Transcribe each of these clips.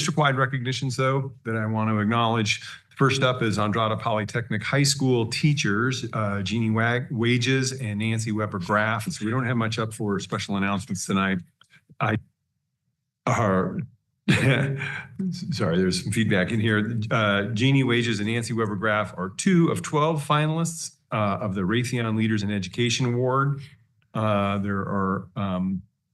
District-wide recognitions, though, that I want to acknowledge. First up is Andrada Polytechnic High School teachers, Jeannie Wages and Nancy Weber Graff. So we don't have much up for special announcements tonight. Sorry, there's some feedback in here. Jeannie Wages and Nancy Weber Graff are 2 of 12 finalists of the Raytheon Leaders in Education Award.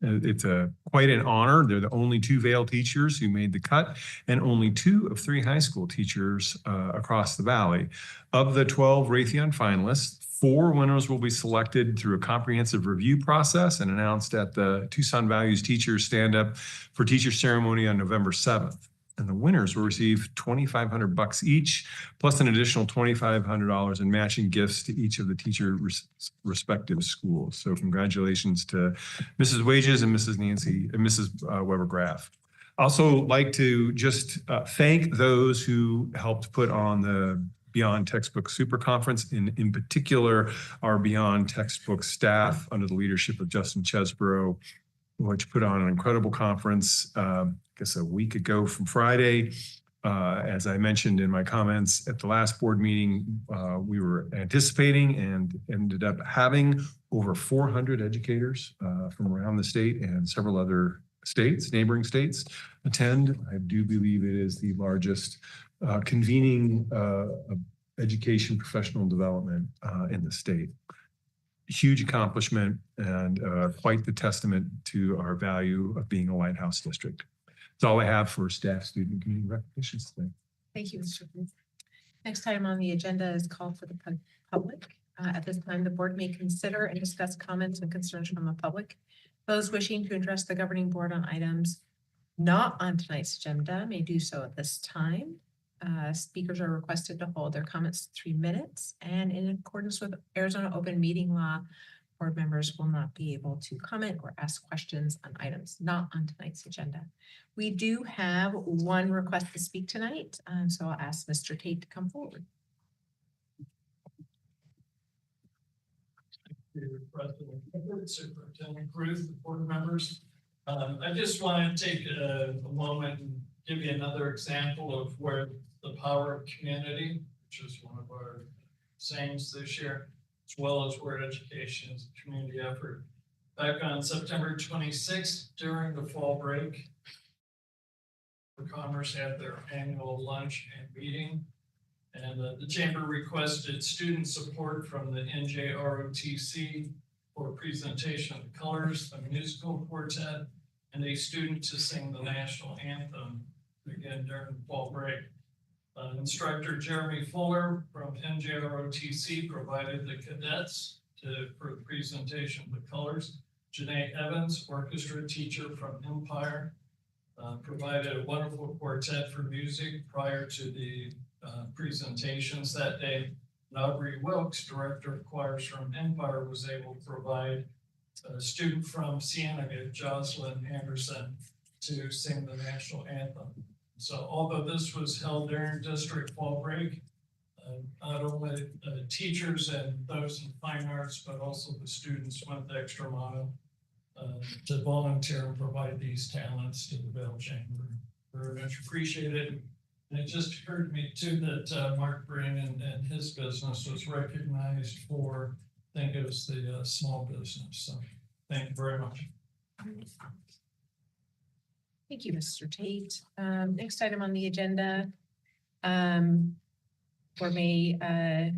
It's quite an honor. They're the only 2 Vail teachers who made the cut, and only 2 of 3 high school teachers across the valley. Of the 12 Raytheon finalists, 4 winners will be selected through a comprehensive review process and announced at the Tucson Values Teachers Stand-Up for Teacher Ceremony on November 7th. And the winners will receive $2,500 each, plus an additional $2,500 in matching gifts to each of the teacher respective schools. So congratulations to Mrs. Wages and Mrs. Weber Graff. Also like to just thank those who helped put on the Beyond Textbook Super Conference, in particular our Beyond Textbook staff under the leadership of Justin Chesborough, which put on an incredible conference, I guess a week ago from Friday. As I mentioned in my comments at the last board meeting, we were anticipating and ended up having over 400 educators from around the state and several other states, neighboring states, attend. I do believe it is the largest convening of education professional development in the state. Huge accomplishment and quite the testament to our value of being a lighthouse district. That's all I have for staff, student, and community recognitions today. Thank you, Mr. Booth. Next item on the agenda is called for the public. At this time, the board may consider and discuss comments and concerns from the public. Those wishing to address the governing board on items not on tonight's agenda may do so at this time. Speakers are requested to hold their comments 3 minutes, and in accordance with Arizona open meeting law, board members will not be able to comment or ask questions on items not on tonight's agenda. We do have 1 request to speak tonight, so I'll ask Mr. Tate to come forward. Superintendent Cruz, board members. I just want to take a moment and give you another example of where the power of community, which is one of our sayings this year, as well as where education is a community effort. Back on September 26th, during the fall break, Commerce had their annual lunch and meeting, and the chamber requested student support from the NJROTC for presentation of colors, a musical quartet, and a student to sing the national anthem again during fall break. Instructor Jeremy Fuller from NJROTC provided the cadets for the presentation of the colors. Janae Evans, orchestra teacher from Empire, provided a wonderful quartet for music prior to the presentations that day. And Aubrey Wilkes, director of choirs from Empire, was able to provide a student from Cienega, Jocelyn Anderson, to sing the national anthem. So although this was held during district fall break, not only teachers and those in fine arts, but also the students went the extra mile to volunteer and provide these talents to the Vail Chamber. Very much appreciated. And it just occurred to me too that Mark Brennan and his business was recognized for, I think it was the small business. So thank you very much. Thank you, Mr. Tate. Next item on the agenda, or may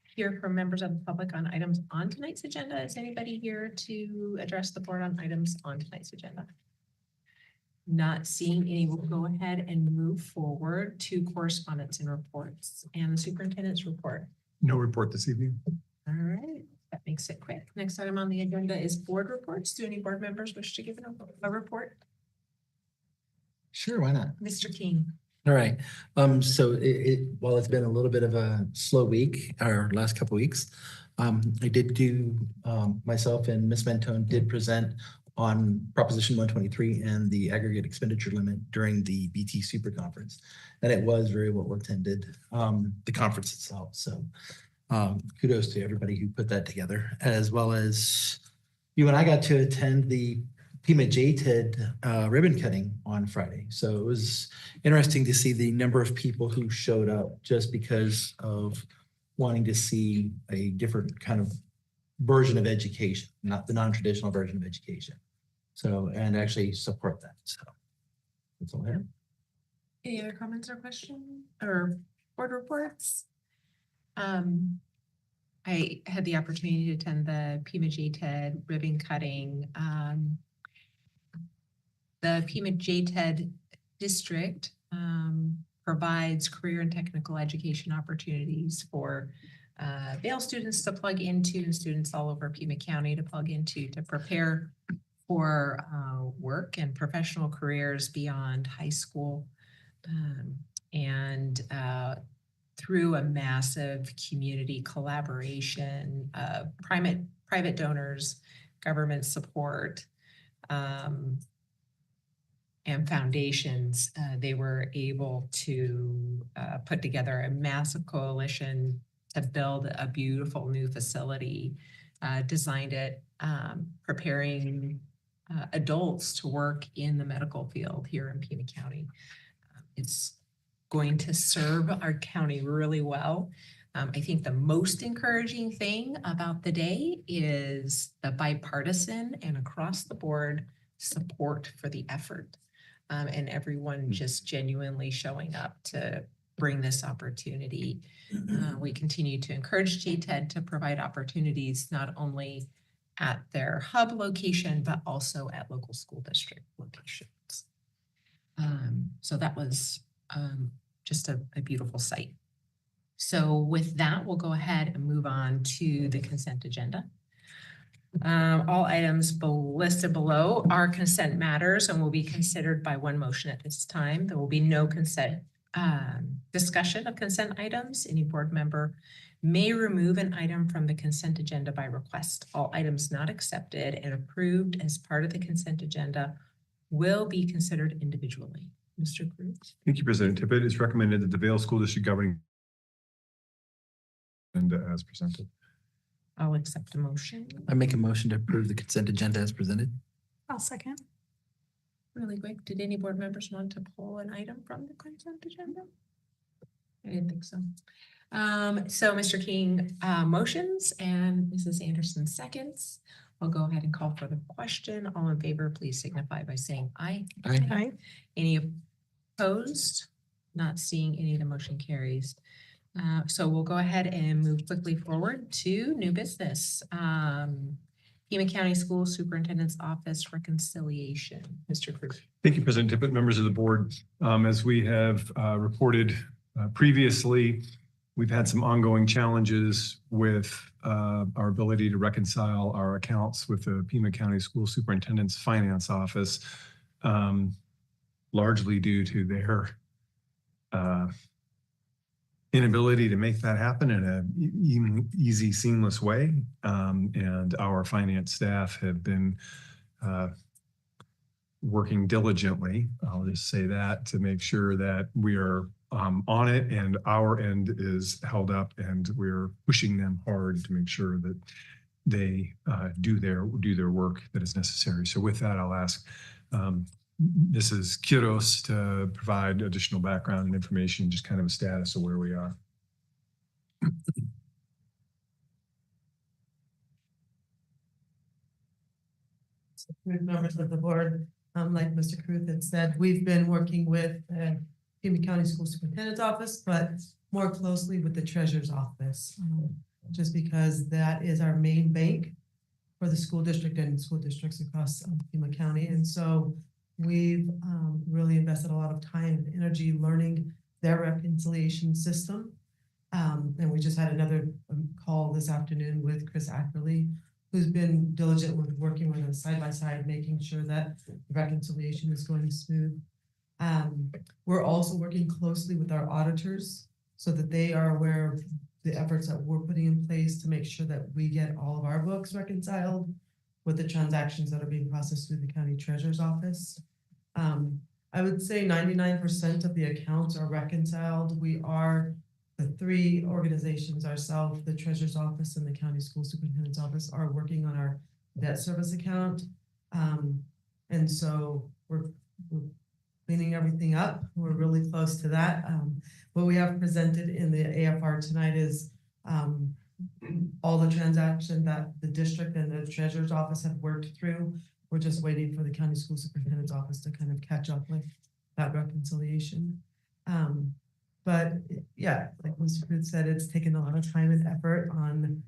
hear from members of the public on items on tonight's agenda. Is anybody here to address the board on items on tonight's agenda? Not seeing any, we'll go ahead and move forward to correspondence and reports and the superintendent's report. No report this evening. All right, that makes it quick. Next item on the agenda is board reports. Do any board members wish to give a report? Sure, why not? Mr. King. All right. So while it's been a little bit of a slow week, our last couple of weeks, I did do, myself and Ms. Mentone did present on Proposition 123 and the aggregate expenditure limit during the BT Super Conference. And it was very well attended, the conference itself. So kudos to everybody who put that together, as well as you and I got to attend the Pima JTED ribbon cutting on Friday. So it was interesting to see the number of people who showed up just because of wanting to see a different kind of version of education, not the non-traditional version of education. So, and actually support that. So that's all I have. Any other comments or questions or board reports? I had the opportunity to attend the Pima JTED ribbon cutting. The Pima JTED district provides career and technical education opportunities for Vail students to plug into and students all over Pima County to plug into to prepare for work and professional careers beyond high school. Through a massive community collaboration, private donors, government support, and foundations, they were able to put together a massive coalition to build a beautiful new facility, designed it, preparing adults to work in the medical field here in Pima County. It's going to serve our county really well. I think the most encouraging thing about the day is the bipartisan and across the board support for the effort, and everyone just genuinely showing up to bring this opportunity. We continue to encourage JTED to provide opportunities not only at their hub location, but also at local school district locations. So that was just a beautiful sight. So with that, we'll go ahead and move on to the consent agenda. All items listed below are consent matters and will be considered by one motion at this time. There will be no consent discussion of consent items. Any board member may remove an item from the consent agenda by request. All items not accepted and approved as part of the consent agenda will be considered individually. Mr. Cruz. Thank you, President Tippett. It's recommended that the Vail School District governing agenda as presented. I'll accept a motion. I make a motion to approve the consent agenda as presented. I'll second. Really quick, did any board members want to pull an item from the consent agenda? I didn't think so. So Mr. King motions and Mrs. Anderson seconds. I'll go ahead and call for the question. All in favor, please signify by saying aye. Aye. Aye. Any opposed? Not seeing any, the motion carries. So we'll go ahead and move quickly forward to new business. Pima County School Superintendent's Office reconciliation. Mr. Cruz. Thank you, President Tippett, members of the board. As we have reported previously, we've had some ongoing challenges with our ability to reconcile our accounts with the Pima County School Superintendent's Finance Office, largely due to their inability to make that happen in an easy, seamless way. And our finance staff have been working diligently, I'll just say that, to make sure that we are on it and our end is held up, and we're pushing them hard to make sure that they do their work that is necessary. So with that, I'll ask Mrs. Quiros to provide additional background and information, just kind of a status of where we are. Members of the board, like Mr. Kruth had said, we've been working with Pima County School Superintendent's Office, but more closely with the Treasurer's Office, just because that is our main bank for the school district and school districts across Pima County. And so we've really invested a lot of time and energy learning their reconciliation system. And we just had another call this afternoon with Chris Ackerley, who's been diligent with working with us side by side, making sure that the reconciliation is going smooth. We're also working closely with our auditors so that they are aware of the efforts that we're putting in place to make sure that we get all of our books reconciled with the transactions that are being processed through the county treasurer's office. I would say 99% of the accounts are reconciled. We are the three organizations, ourselves, the treasurer's office, and the county school superintendent's office, are working on our debt service account. And so we're cleaning everything up. We're really close to that. What we have presented in the AFR tonight is all the transaction that the district and the treasurer's office have worked through. We're just waiting for the county school superintendent's office to kind of catch up with that reconciliation. But yeah, like Mr. Cruz said, it's taken a lot of time and effort on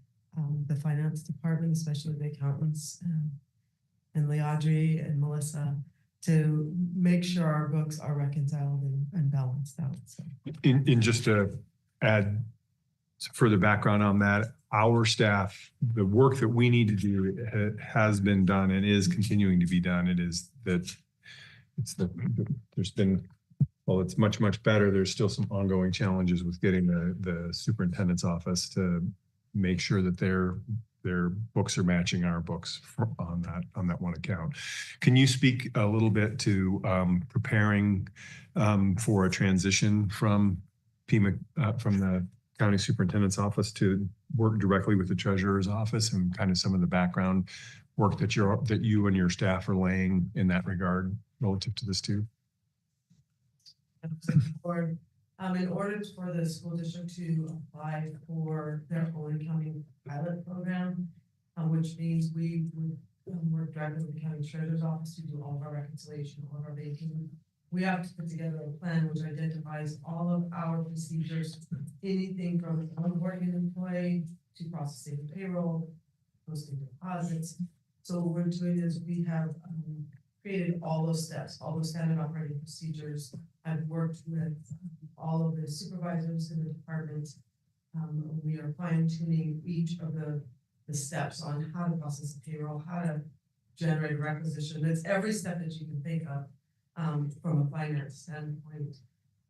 the finance department, especially the accountants and Leandri and Melissa, to make sure our books are reconciled and balanced out. So. In just to add some further background on that, our staff, the work that we need to do has been done and is continuing to be done. It is that there's been, well, it's much, much better. There's still some ongoing challenges with getting the superintendent's office to make sure that their books are matching our books on that one account. Can you speak a little bit to preparing for a transition from PEMA, from the county superintendent's office to work directly with the treasurer's office, and kind of some of the background work that you and your staff are laying in that regard relative to this too? In order for the school district to apply for their own accounting pilot program, which means we would work directly with the county treasurer's office to do all of our reconciliation, all of our banking. We have to put together a plan which identifies all of our procedures, anything from onboarding an employee to processing payroll, posting deposits. So what we're doing is we have created all those steps, all those standard operating procedures. I've worked with all of the supervisors in the department. We are fine tuning each of the steps on how to process payroll, how to generate a requisition. It's every step that you can think of from a finance standpoint.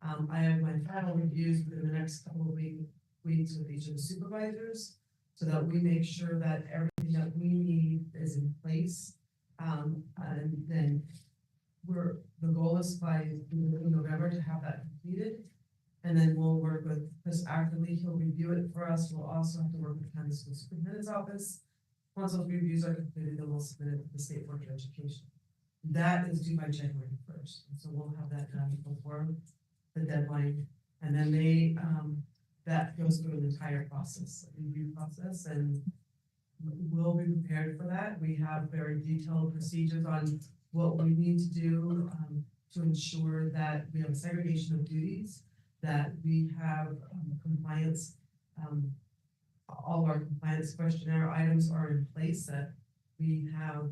I have my final reviews within the next couple of weeks with each of the supervisors, so that we make sure that everything that we need is in place. And then the goal is by November to have that completed. And then we'll work with Chris actively. He'll review it for us. We'll also have to work with the county school superintendent's office. Once those reviews are completed, then we'll submit it to the state board of education. That is due by January 1st. And so we'll have that done before the deadline. And then that goes through an entire process, review process, and we'll be prepared for that. We have very detailed procedures on what we need to do to ensure that we have a segregation of duties, that we have compliance, all of our compliance questionnaire items are in place, that we have,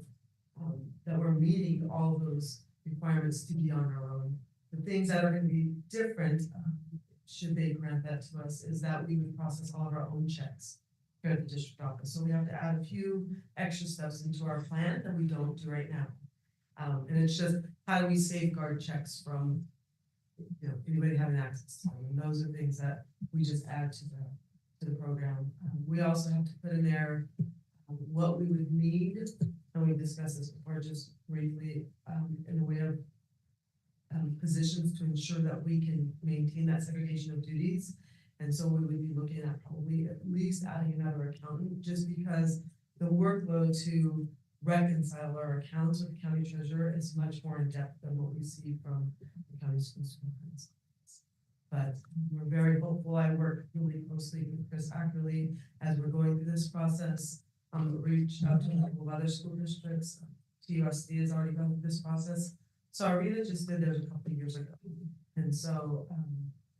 that we're meeting all those requirements to be on our own. The things that are going to be different, should they grant that to us, is that we would process all of our own checks here at the district office. So we have to add a few extra steps into our plan that we don't do right now. And it's just, how do we safeguard checks from, anybody having access to them? And those are things that we just add to the program. We also have to put in there what we would need, and we discussed this before just briefly, in the way of positions to ensure that we can maintain that segregation of duties. And so we would be looking at probably at least adding another accountant, just because the workload to reconcile our accounts with the county treasurer is much more in depth than what we see from the county school superintendent's office. But we're very hopeful. I work really closely with Chris Ackerley as we're going through this process. Reached out to a couple of other school districts. VUSD has already gone through this process. So Arena just did theirs a couple of years ago. And so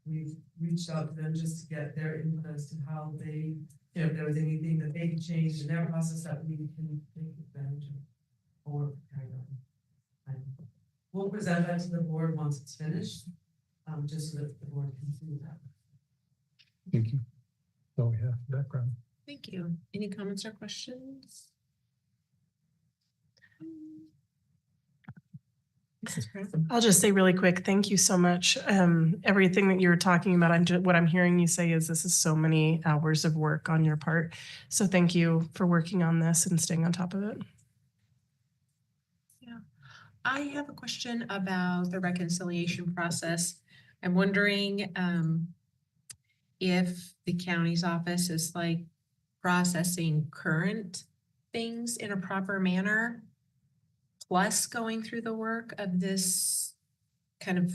we've reached out to them just to get their input as to how they, if there was anything that they could change in their process that we can take advantage of or carry on. We'll present that to the board once it's finished, just so that the board can see that. Thank you. So we have background. Thank you. Any comments or questions? I'll just say really quick, thank you so much. Everything that you're talking about, what I'm hearing you say is this is so many hours of work on your part. So thank you for working on this and staying on top of it. Yeah, I have a question about the reconciliation process. I'm wondering if the county's office is like processing current things in a proper manner, plus going through the work of this kind of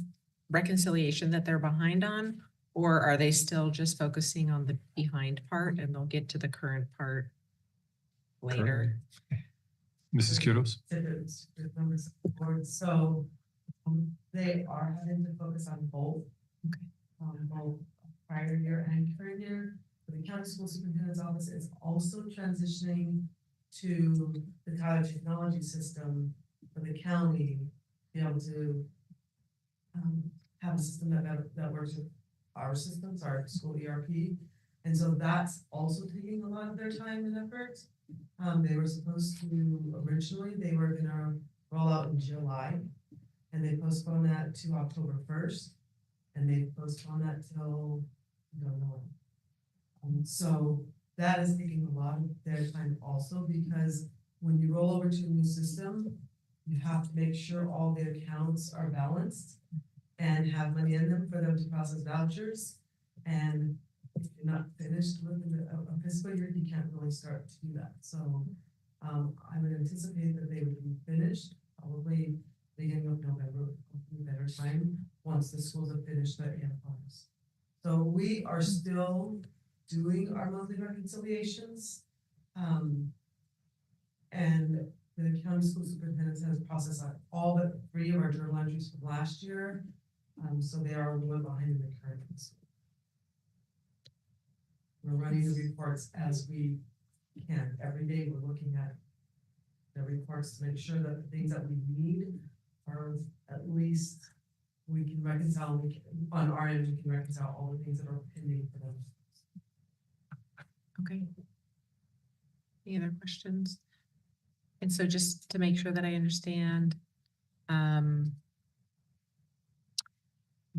reconciliation that they're behind on? Or are they still just focusing on the behind part and they'll get to the current part later? Mrs. Kudos? Members of the board, so they are having to focus on both. Both prior year and current year. The county school superintendent's office is also transitioning to the Tyler technology system for the county, be able to have a system that works with our systems, our school ERP. And so that's also taking a lot of their time and effort. They were supposed to, originally, they were gonna roll out in July, and they postponed that to October 1st, and they postponed that till, I don't know. So that is taking a lot of their time also, because when you roll over to a new system, you have to make sure all the accounts are balanced and have money in them for them to process vouchers. And if you're not finished with a fiscal year, you can't really start to do that. So I would anticipate that they would be finished probably beginning of November, better time, once the schools have finished their AFRs. So we are still doing our monthly reconciliations. And the county school superintendent has processed all but 3 of our journal entries from last year. So they are a little behind in the current fiscal. We're running the reports as we can. Every day we're looking at the reports to make sure that the things that we need are at least we can reconcile, on our end, we can reconcile all the things that are pending for them. Okay. Any other questions? And so just to make sure that I understand,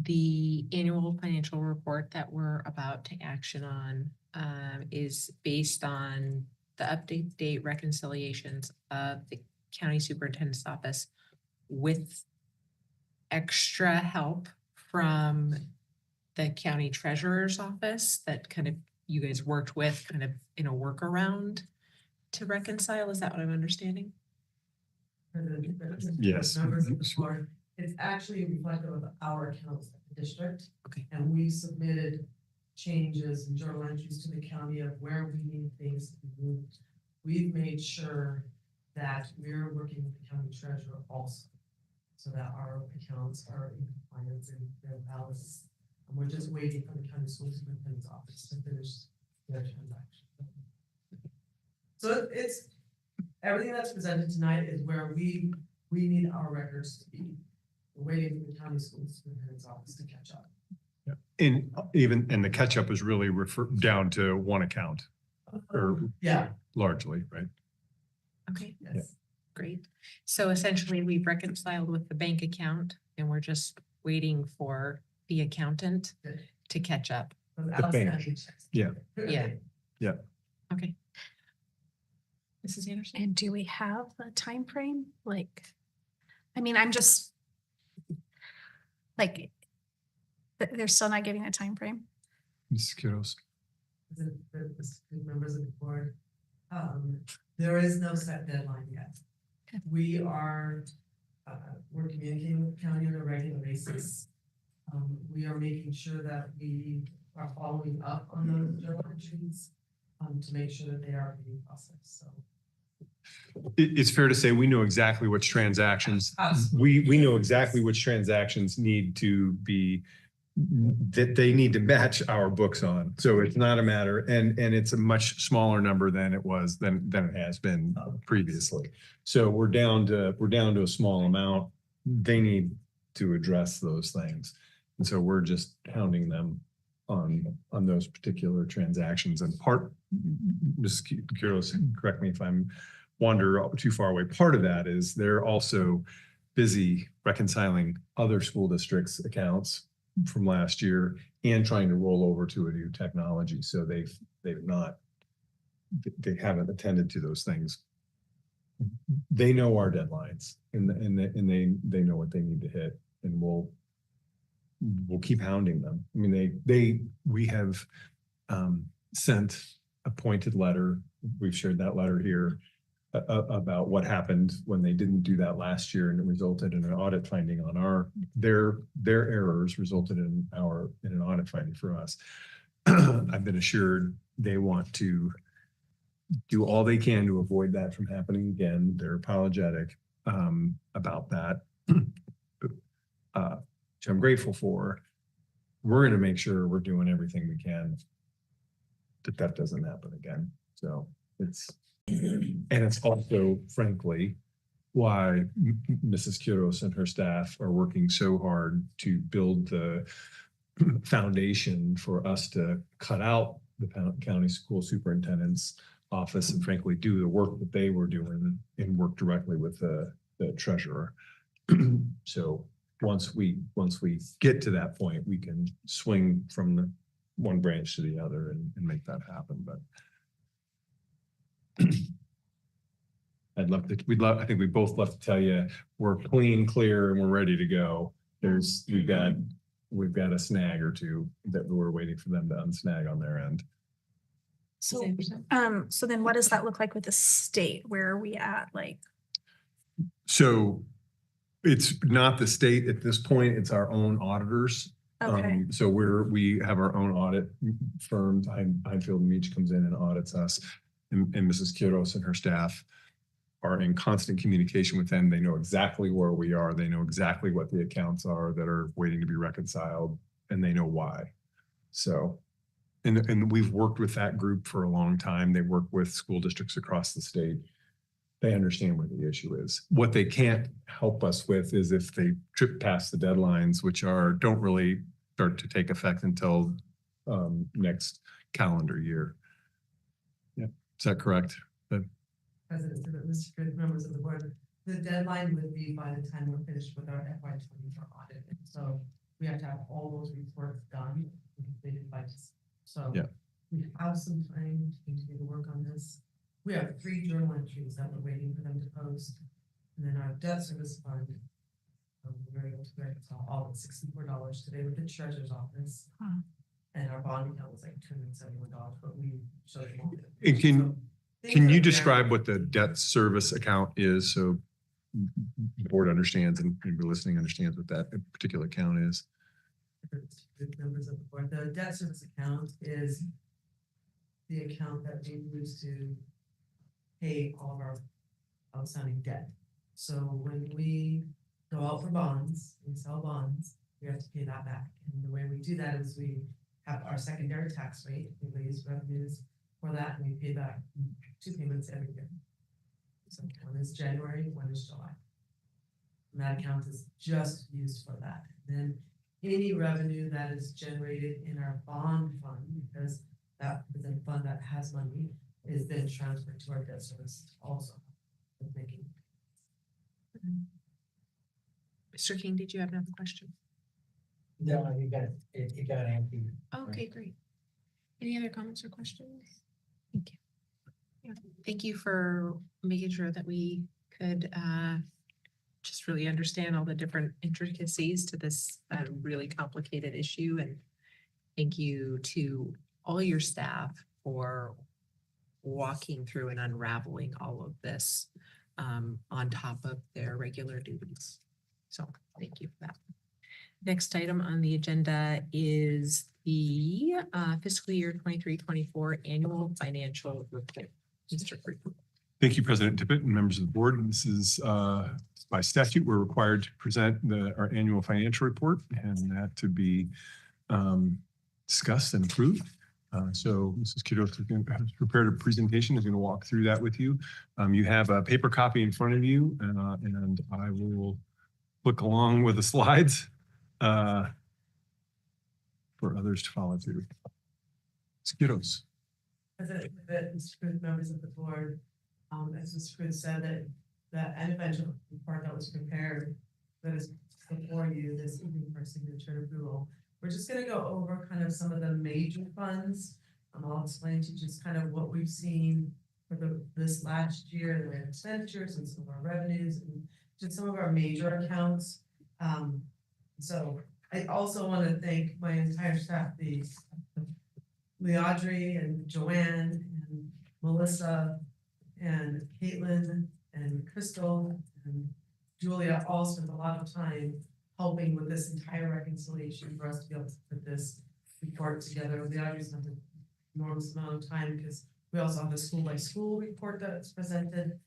the annual financial report that we're about to action on is based on the update date reconciliations of the county superintendent's office with extra help from the county treasurer's office that kind of you guys worked with kind of in a workaround to reconcile. Is that what I'm understanding? Yes. Members of the board, it's actually reflective of our accounts at the district. Okay. And we submitted changes and journal entries to the county of where we need things to be moved. We've made sure that we're working with the county treasurer also, so that our accounts are in compliance and they're balanced. And we're just waiting for the county school superintendent's office to finish their transaction. So it's everything that's presented tonight is where we need our records to be. We're waiting for the county school superintendent's office to catch up. And the catch up is really down to one account, or Yeah. largely, right? Okay, Yes. great. So essentially we've reconciled with the bank account and we're just waiting for the accountant Good. to catch up. The bank. Yeah. Yeah. Yeah. Okay. Mrs. Anderson? And do we have a time frame? Like, I mean, I'm just like, they're still not giving a time frame. Mrs. Kudos. The members of the board, there is no set deadline yet. Okay. We are, we're communicating with the county on a regular basis. We are making sure that we are following up on those journal entries to make sure that they are being processed. So It's fair to say we know exactly which transactions, we know exactly which transactions need to be, that they need to match our books on. So it's not a matter, and it's a much smaller number than it was, than it has been previously. So we're down to a small amount. They need to address those things. And so we're just hounding them on those particular transactions. And Ms. Kuros, correct me if I'm wander too far away. Part of that is they're also busy reconciling other school districts' accounts from last year and trying to roll over to a new technology. So they haven't attended to those things. They know our deadlines and they know what they need to hit, and we'll keep hounding them. I mean, we have sent a pointed letter. We've shared that letter here about what happened when they didn't do that last year, and it resulted in an audit finding on their errors resulted in an audit finding for us. I've been assured they want to do all they can to avoid that from happening again. They're apologetic about that, which I'm grateful for. We're going to make sure we're doing everything we can that doesn't happen again. So it's also, frankly, why Mrs. Quiros and her staff are working so hard to build the foundation for us to cut out the county school superintendent's office and frankly do the work that they were doing and work directly with the treasurer. So once we get to that point, we can swing from the one branch to the other and make that happen. But I think we both love to tell you we're clean, clear, and we're ready to go. We've got a snag or two that we're waiting for them to unsnag on their end. So, so then what does that look like with the state? Where are we at? Like, So it's not the state at this point, it's our own auditors. okay, So we have our own audit firm. Highfield and Meach comes in and audits us, and Mrs. Quiros and her staff are in constant communication with them. They know exactly where we are. They know exactly what the accounts are that are waiting to be reconciled, and they know why. So, and we've worked with that group for a long time. They work with school districts across the state. They understand what the issue is. What they can't help us with is if they trip past the deadlines, which don't really start to take effect until next calendar year. Yeah, is that correct? President, Mr. Good, members of the board, the deadline would be by the time we're finished with our FY 24 audit. And so we have to have all those reports done and completed by December. So yeah, we have some time to continue to work on this. We have 3 journal entries that we're waiting for them to post. And then our debt service fund, we were able to reconcile all but $64 today with the treasurer's office. And our bond account was like $271, but we showed them all. And So can you describe what the debt service account is so the board understands and the listening understands what that particular account is? Members of the board, the debt service account is the account that we use to pay all of our outstanding debt. So when we go out for bonds, we sell bonds, we have to pay that back. And the way we do that is we have our secondary tax rate, we raise revenues for that, and we pay back 2 payments every year. So one is January, one is July. And that account is just used for that. And then any revenue that is generated in our bond fund, because that is a fund that has money, is then transferred to our debt service also. Mr. King, did you have another question? No, you got it. You got answered. Okay, great. Any other comments or questions? Thank you. Yeah, thank you for making sure that we could just really understand all the different intricacies to this really complicated issue. And thank you to all your staff for walking through and unraveling all of this on top of their regular duties. So thank you for that. Next item on the agenda is the fiscal year 23-24 annual financial report. Mr. Creed. Thank you, President Tippett and members of the board. This is by statute, we're required to present our annual financial report and that to be discussed and approved. So Mrs. Quiros has prepared a presentation, is going to walk through that with you. You have a paper copy in front of you and I will look along with the slides for others to follow through. Mrs. Quiros. President, Mr. Cruz, members of the board, as Mr. Cruz said, that financial report that was prepared that is before you this evening for signature and approval. We're just going to go over kind of some of the major funds. I'll explain to you just kind of what we've seen for this last year, the expenditures and some of our revenues and just some of our major accounts. So I also want to thank my entire staff, Leandri and Joanne and Melissa and Caitlin and Crystal and Julia all spent a lot of time helping with this entire reconciliation for us to be able to put this report together. The auditors spent an enormous amount of time because we also have the school by school report that's presented,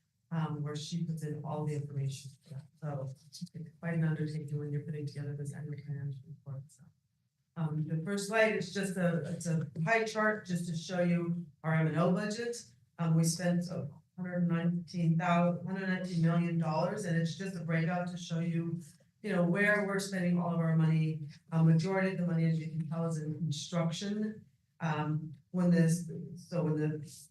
where she puts in all the information for that. So it's quite an undertaking when you're putting together this annual financial report. So, the first slide is just it's a pie chart just to show you our M&O budget. We spent $119 million, and it's just a breakout to show you, where we're spending all of our money. Majority of the money, as you can tell, is in instruction. When the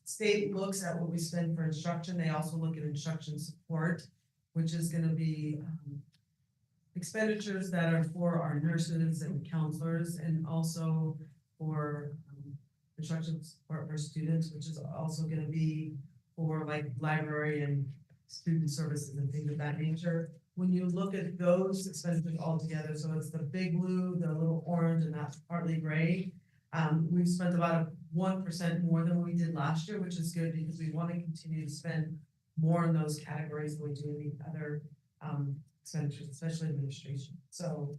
state looks at what we spend for instruction, they also look at instruction support, which is going to be expenditures that are for our nurses and counselors, and also for instruction support for students, which is also going to be for like library and student services and things of that nature. When you look at those expenditures all together, so it's the big blue, the little orange, and that's partly gray. We've spent about 1% more than we did last year, which is good because we want to continue to spend more in those categories than we do in the other expenditures, especially administration. So,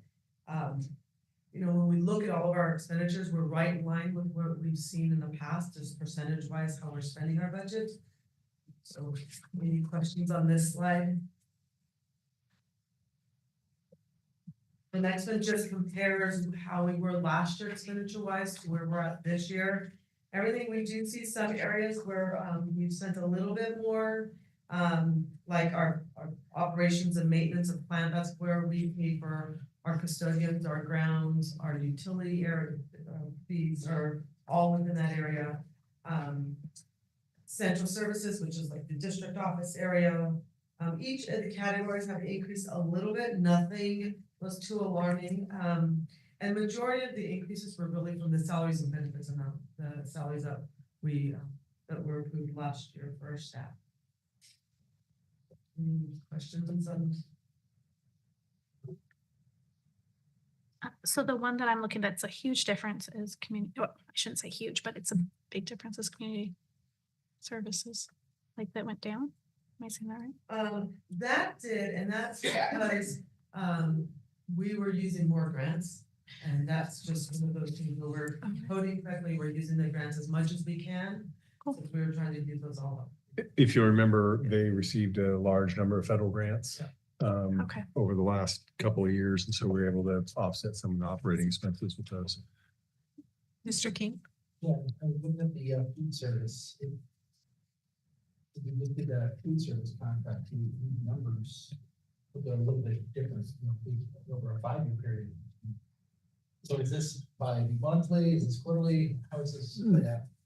when we look at all of our expenditures, we're right in line with what we've seen in the past, just percentage wise, how we're spending our budget. So, any questions on this slide? The next one just compares how we were last year expenditure wise to where we're at this year. Everything, we do see some areas where we've spent a little bit more, like our operations and maintenance of plant. That's where we pay for our custodians, our grounds, our utility area fees are all within that area. Central services, which is like the district office area. Each of the categories have increased a little bit. Nothing was too alarming. And majority of the increases were really from the salaries and benefits amount, the salaries that were approved last year for our staff. Any questions on? So the one that I'm looking at, it's a huge difference is community, well, I shouldn't say huge, but it's a big difference is community services, like that went down. Am I saying that right? That did, and that's because we were using more grants, and that's just one of those things where we're coding correctly, we're using the grants as much as we can. Cool. Since we were trying to use those all up. If you remember, they received a large number of federal grants Okay. over the last couple of years, and so we were able to offset some of the operating expenses with those. Mr. King? Yeah, I looked at the food service. If you look at the food service contract, the numbers look a little bit different, over a 5-year period. So is this by monthly? Is this quarterly? How is this?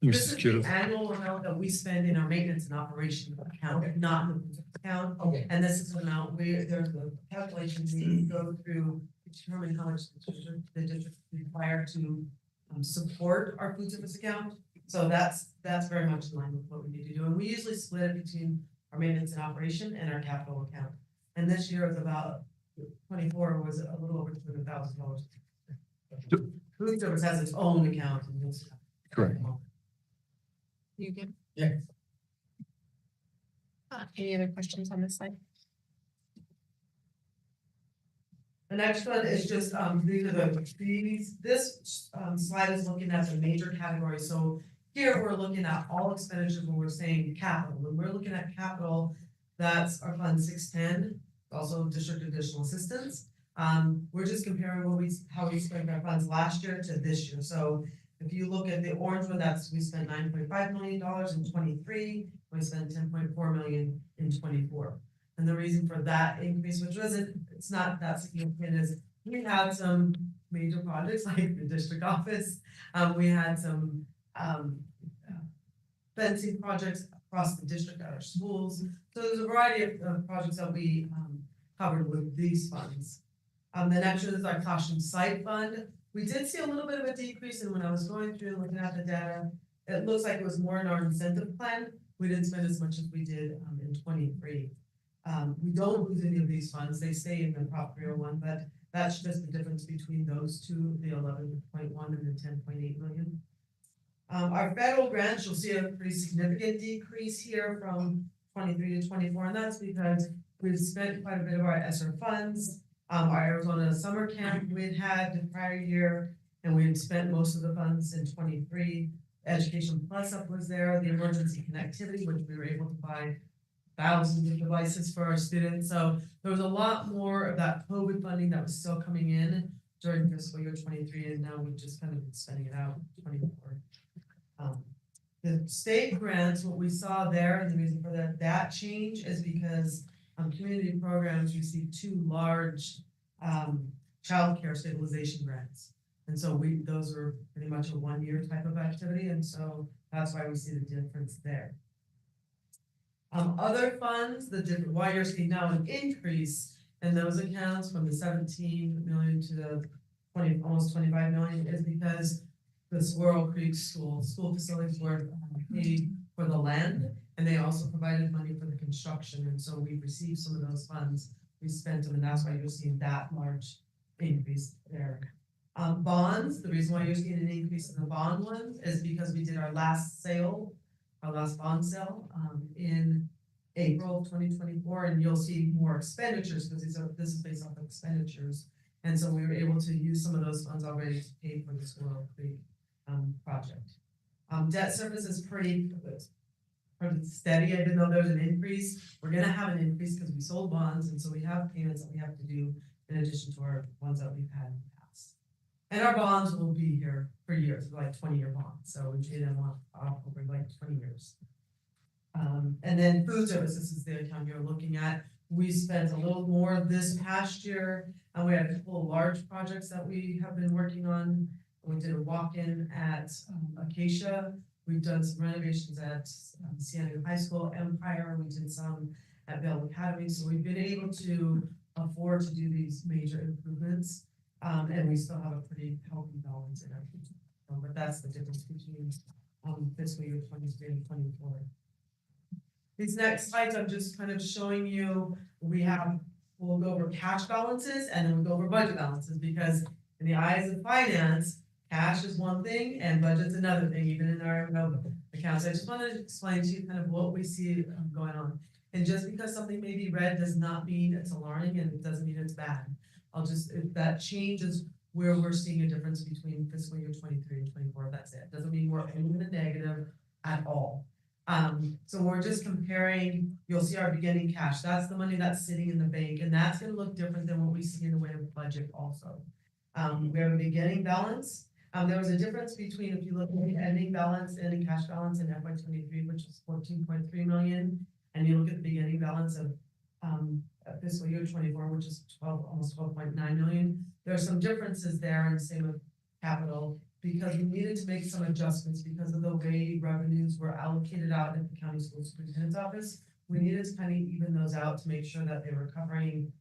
This is the annual amount that we spend in our maintenance and operation account, not in the business account. Okay. And this is the amount there's the calculations we go through to determine how much the district required to support our food service account. So that's very much in line with what we need to do. And we usually split it between our maintenance and operation and our capital account. And this year was about 24 was a little over $200,000. Food service has its own account. And Correct. You good? Yeah. Any other questions on this slide? The next one is just, these are the fees. This slide is looking at the major categories. So here we're looking at all expenditures when we're saying capital. When we're looking at capital, that's our fund 610, also district additional assistance. We're just comparing how we spent our funds last year to this year. So if you look at the orange one, we spent $9.5 million in 23, we spent $10.4 million in 24. And the reason for that increase, which it's not that significant, is we had some major projects like the district office. We had some fencing projects across the district at our schools. So there's a variety of projects that we covered with these funds. The next one is our caution site fund. We did see a little bit of a decrease, and when I was going through and looking at the data, it looks like it was more in our incentive plan. We didn't spend as much as we did in 23. We don't lose any of these funds. They stay in the Prop 301, but that's just the difference between those two, the 11.1 and the 10.8 million. Our federal grants, you'll see a pretty significant decrease here from 23 to 24, and that's because we've spent quite a bit of our ESSER funds. Our Arizona summer camp we'd had the prior year, and we had spent most of the funds in 23. Education Plus Up was there, the emergency connectivity, which we were able to buy thousands of devices for our students. So there was a lot more of that COVID funding that was still coming in during fiscal year 23, and now we've just kind of been spending it out in 24. The state grants, what we saw there, and the reason for that change is because community programs received 2 large childcare stabilization grants. And so those were pretty much a 1-year type of activity, and so that's why we see the difference there. Other funds, why you're seeing now an increase in those accounts from the 17 million to the almost 25 million is because the Squirrel Creek school facilities were paid for the land, and they also provided money for the construction, and so we received some of those funds, we spent them, and that's why you're seeing that large increase there. Bonds, the reason why you're seeing an increase in the bond ones is because we did our last bond sale in April of 2024, and you'll see more expenditures because this is based off of expenditures, and so we were able to use some of those funds already to pay for the Squirrel Creek project. Debt service is pretty steady, even though there's an increase. We're gonna have an increase because we sold bonds, and so we have payments that we have to do in addition to our ones that we've had in the past. And our bonds will be here for years, like 20-year bonds, so we paid them off over like 20 years. And then food services is the account you're looking at. We spent a little more this past year, and we had a couple of large projects that we have been working on. We did a walk-in at Acacia. We've done some renovations at Siena High School, Empire. We did some at Bell Academy. So we've been able to afford to do these major improvements, and we still have a pretty healthy balance in our future. But that's the difference between fiscal year 23 and 24. These next slides, I'm just kind of showing you, we'll go over cash balances and then we'll go over budget balances, because in the eyes of finance, cash is one thing and budget's another thing, even in our accounts. I just wanted to explain to you kind of what we see going on. And just because something may be red does not mean it's alarming, and it doesn't mean it's bad. If that changes where we're seeing a difference between fiscal year 23 and 24, that's it. Doesn't mean we're in the negative at all. So we're just comparing, you'll see our beginning cash. That's the money that's sitting in the bank, and that's gonna look different than what we see in the way of budget also. We have a beginning balance. There was a difference between, if you look at the ending balance and the cash balance in FY23, which is 14.3 million, and you look at the beginning balance of fiscal year 24, which is almost 12.9 million. There are some differences there, and same with capital, because we needed to make some adjustments because of the way revenues were allocated out at the county school superintendent's office. We needed to kind of even those out to make sure that they were covering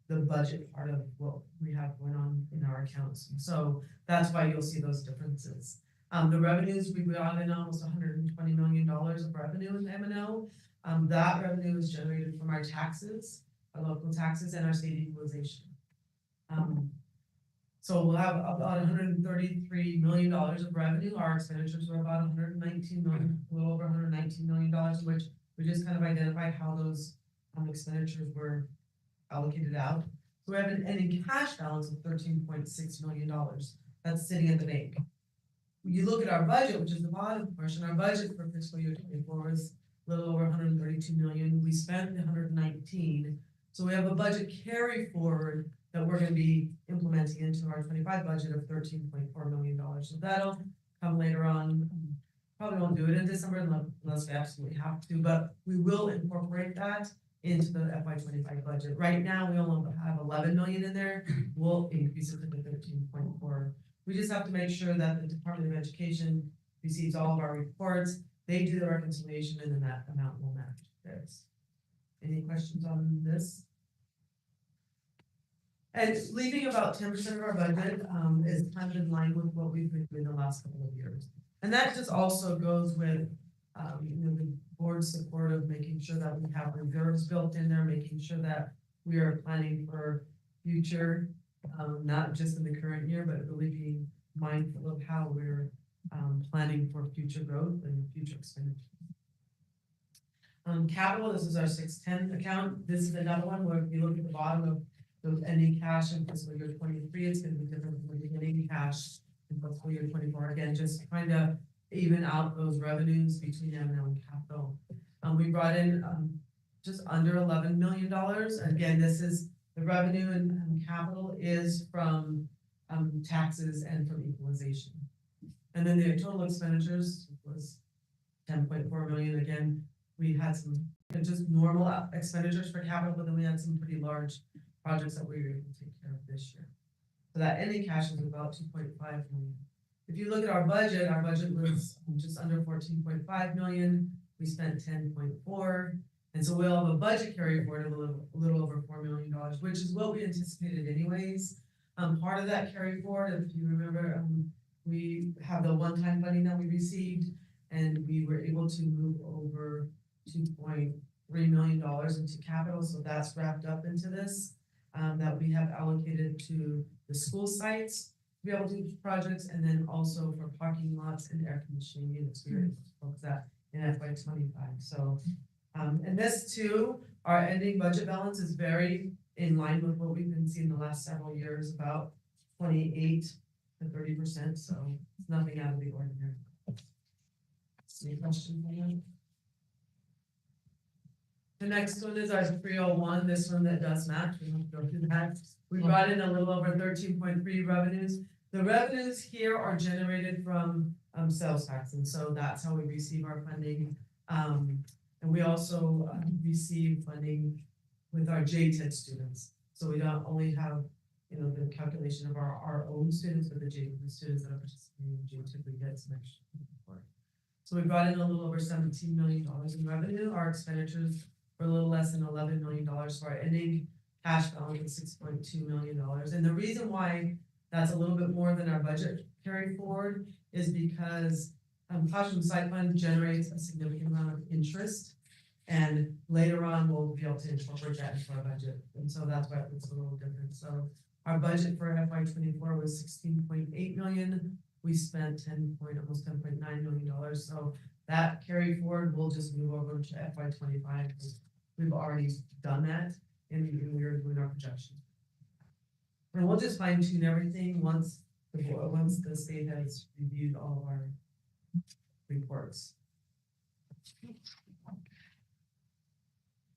the budget part of what we have going on in our accounts. So that's why you'll see those differences. The revenues, we brought in almost $120 million of revenue in the M&O. That revenue is generated from our taxes, our local taxes, and our state equalization. So we'll have about $133 million of revenue. Our expenditures were about $119 million, a little over $119 million, which we just kind of identified how those expenditures were allocated out. So we have an ending cash balance of $13.6 million that's sitting in the bank. You look at our budget, which is the bottom portion. Our budget for fiscal year 24 was a little over 132 million. We spent 119. So we have a budget carry forward that we're going to be implementing into our 25 budget of $13.4 million. So that'll come later on. Probably won't do it in December unless we absolutely have to, but we will incorporate that into the FY25 budget. Right now, we only have 11 million in there. We'll increase it to the 13.4. We just have to make sure that the Department of Education receives all of our reports. They do the reconciliation, and then that amount will match theirs. Any questions on this? And leaving about 10% of our budget is kind of in line with what we've been doing the last couple of years. And that just also goes with the board's support of making sure that we have reserves built in there, making sure that we are planning for future, not just in the current year, but really being mindful of how we're planning for future growth and future expenditure. Capital, this is our 610 account. This is another one where if you look at the bottom of the ending cash in fiscal year 23, it's going to be different from the beginning cash in fiscal year 24. Again, just trying to even out those revenues between M&O and capital. We brought in just under $11 million. Again, this is the revenue and capital is from taxes and from equalization. And then the total expenditures was 10.4 million. Again, we had some just normal expenditures for capital, but then we had some pretty large projects that we were able to take care of this year. So that ending cash is about 2.5 million. If you look at our budget was just under 14.5 million. We spent 10.4. And so we'll have a budget carry forward of a little over $4 million, which is what we anticipated anyways. Part of that carry forward, if you remember, we have the one-time funding that we received, and we were able to move over $2.3 million into capital. So that's wrapped up into this, that we have allocated to the school sites to be able to do projects, and then also for parking lots and air conditioning units. We were able to focus that in FY25. So, and this too, our ending budget balance is very in line with what we've been seeing the last several years, about 28 to 30%. So it's nothing out of the ordinary. Any questions on that? The next one is our 301, this one that does match. We won't go through that. We brought in a little over 13.3 revenues. The revenues here are generated from sales tax, and so that's how we receive our funding. And we also receive funding with our JTED students. So we don't only have, the calculation of our own students, but the students that are participating in JTED, we get some extra support. So we brought in a little over $17 million in revenue. Our expenditures were a little less than $11 million. So our ending cash balance is $6.2 million. And the reason why that's a little bit more than our budget carry forward is because Classroom Site Fund generates a significant amount of interest, and later on we'll be able to incorporate that into our budget. And so that's why it's a little different. So our budget for FY24 was $16.8 million. We spent almost $10.9 million. So that carry forward will just move over to FY25 because we've already done that, and we're doing our projections. And we'll just fine tune everything once the state has reviewed all of our reports.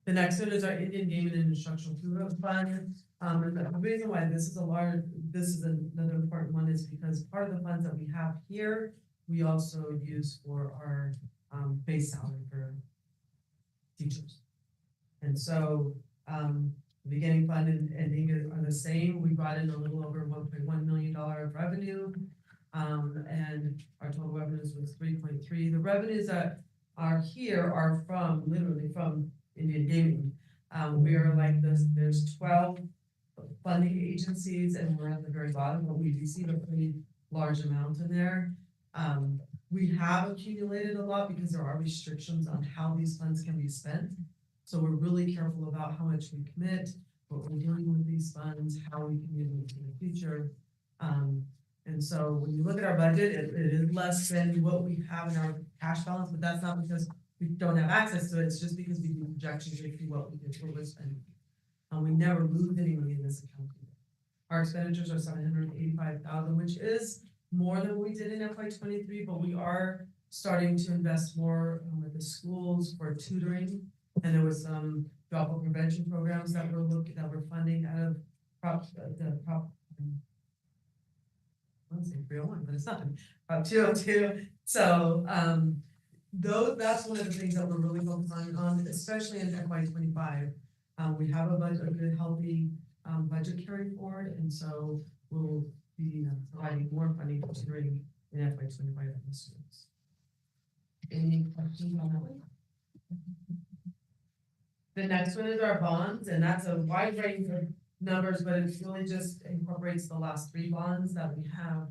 The next one is our Indian Gaming and Instructional Tourism Fund. And the reason why this is another important one is because part of the funds that we have here, we also use for our base salary for teachers. And so the beginning fund and ending are the same. We brought in a little over $1.1 million of revenue, and our total revenues was 3.3. The revenues that are here are literally from Indian Gaming. We are like this, there's 12 funding agencies, and we're at the very bottom, but we receive a pretty large amount in there. We have accumulated a lot because there are restrictions on how these funds can be spent. So we're really careful about how much we commit, what we're doing with these funds, how we can use them in the future. And so when you look at our budget, it is less than what we have in our cash balance, but that's not because we don't have access to it. It's just because we do projections to see what we did for this spending. We never lose any money in this account. Our expenditures are $785,000, which is more than we did in FY23, but we are starting to invest more with the schools for tutoring. And there was some dropout prevention programs that we're funding out of I want to say 301, but it's not. 202. So that's one of the things that we're really focusing on, especially in FY25. We have a good, healthy budget carry forward, and so we'll be providing more funding for tutoring in FY25 for the students. Any questions on that one? The next one is our bonds, and that's a wide range of numbers, but it really just incorporates the last 3 bonds that we have.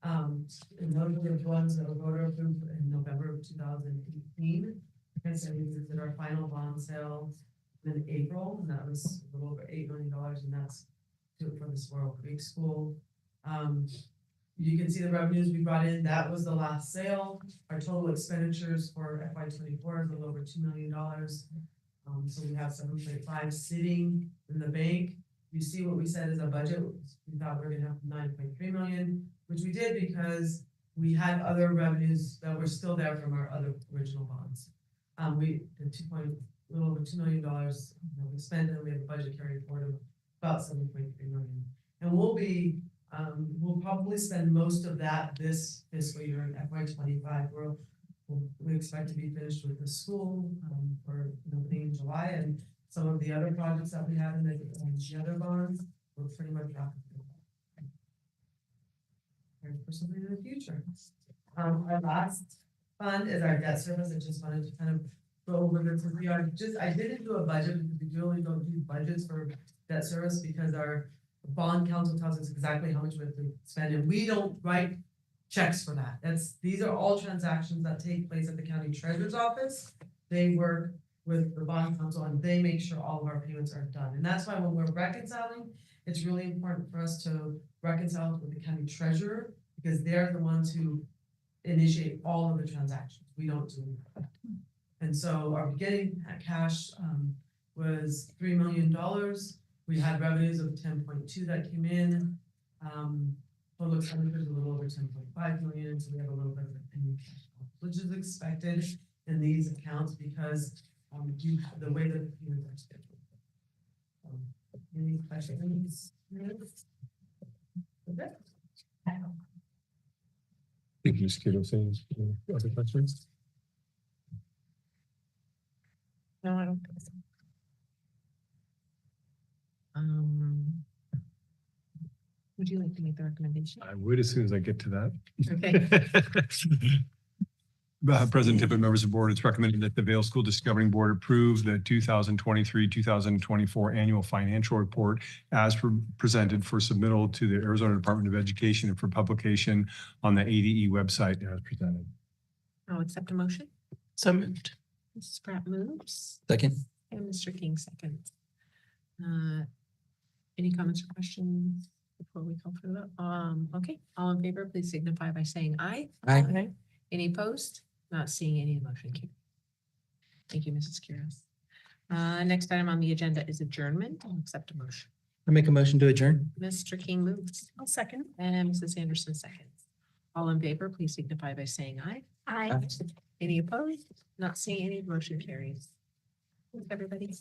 And those are the ones that were voter approved in November of 2018. And so we did our final bond sale in April, and that was a little over $8 million, and that's for the Squirrel Creek School. You can see the revenues we brought in, that was the last sale. Our total expenditures for FY 24 is a little over $2 million. So we have 7.5 sitting in the bank. You see what we said is a budget. We thought we were gonna have 9.3 million, which we did because we had other revenues that were still there from our other original bonds. We did a little over $2 million, we spent, and we have a budget carried forward of about 7.3 million. And we'll probably spend most of that this fiscal year in FY 25. We expect to be finished with the school for opening in July, and some of the other projects that we have in the other bonds, we're pretty much wrapping up. Ready for something in the future. Our last fund is our debt service. I just wanted to kind of go over this with you. I didn't do a budget because we really don't do budgets for debt service because our bond council tells us exactly how much we have to spend, and we don't write checks for that. These are all transactions that take place at the county treasurer's office. They work with the bond council and they make sure all of our payments are done. And that's why when we're reconciling, it's really important for us to reconcile with the county treasurer because they're the ones who initiate all of the transactions. We don't do that. And so our beginning cash was $3 million. We had revenues of 10.2 that came in. Total expenditures a little over 10.5 million. So we have a little bit of ending cash, which is expected in these accounts because the way that the payments are scheduled. Any questions? Okay. Thank you, Ms. Kittle. Other questions? No, I don't think so. Would you like to make the recommendation? I would as soon as I get to that. Okay. President Tippett, members of the board, it's recommended that the Vail School Discovering Board approve the 2023-2024 annual financial report as presented for submittal to the Arizona Department of Education and for publication on the ADE website as presented. I'll accept a motion. So moved. Mrs. Pratt moves Second. and Mr. King seconds. Any comments or questions before we call for the vote? Okay, all in favor, please signify by saying aye. Aye. Any opposed? Not seeing any motion carried. Thank you, Mrs. Kiros. Next item on the agenda is adjournment. I'll accept a motion. I make a motion to adjourn. Mr. King moves I'll second. and Mrs. Anderson seconds. All in favor, please signify by saying aye. Aye. Any opposed? Not seeing any motion carries. Thanks, everybody.